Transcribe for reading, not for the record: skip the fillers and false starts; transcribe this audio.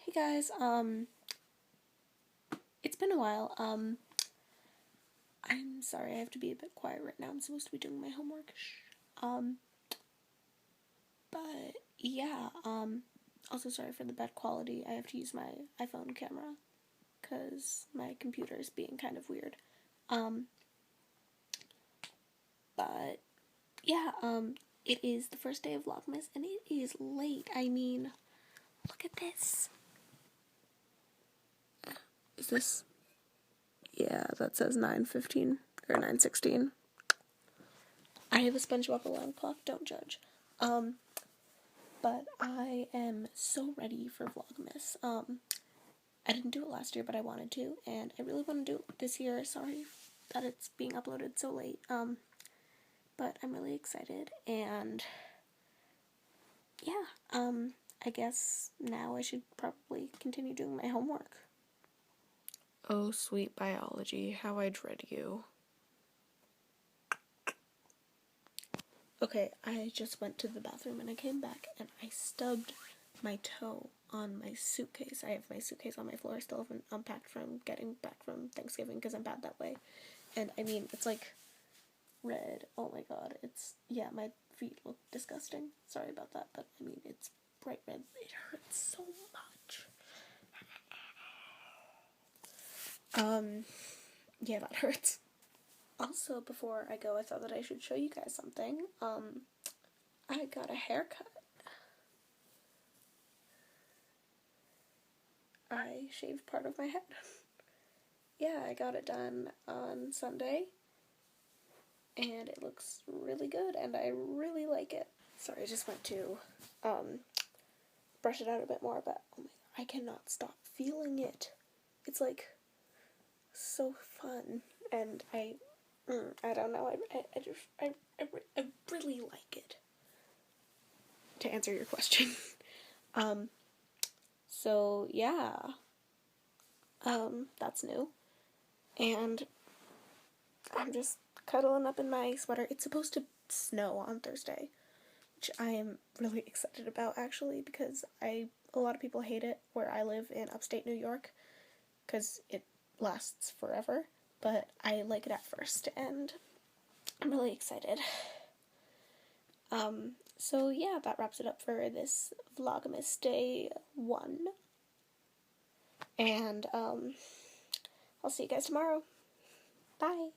Hey guys, it's been a while. I'm sorry, I have to be a bit quiet right now. I'm supposed to be doing my homework. Um, but yeah, also sorry for the bad quality. I have to use my iPhone camera because my computer is being kind of weird. Um, but yeah, it is the first day of Vlogmas and it is late. I mean, look at this. Is this? Yeah, that says 9:15 or 9:16. I have a SpongeBob alarm clock, don't judge. But I am so ready for Vlogmas. I didn't do it last year, but I wanted to, and I really want to do it this year. Sorry that it's being uploaded so late. But I'm really excited, and yeah, I guess now I should probably continue doing my homework. Oh, sweet biology, how I dread you. Okay, I just went to the bathroom and I came back and I stubbed my toe on my suitcase. I have my suitcase on my floor. I still haven't unpacked from getting back from Thanksgiving because I'm bad that way. And I mean, it's like red. Oh my god. Yeah, my feet look disgusting. Sorry about that, but I mean, it's bright red. It hurts so much. Yeah, that hurts. Also, before I go, I thought that I should show you guys something. I got a haircut. I shaved part of my head. Yeah, I got it done on Sunday, and it looks really good, and I really like it. Sorry, I just went to brush it out a bit more, but oh my god, I cannot stop feeling it. It's like so fun, and I don't know, I really like it. To answer your question, so yeah, that's new, and I'm just cuddling up in my sweater. It's supposed to snow on Thursday, which I am really excited about, actually, because a lot of people hate it where I live in upstate New York because it lasts forever, but I like it at first, and I'm really excited. So yeah, that wraps it up for this Vlogmas Day 1, and I'll see you guys tomorrow. Bye!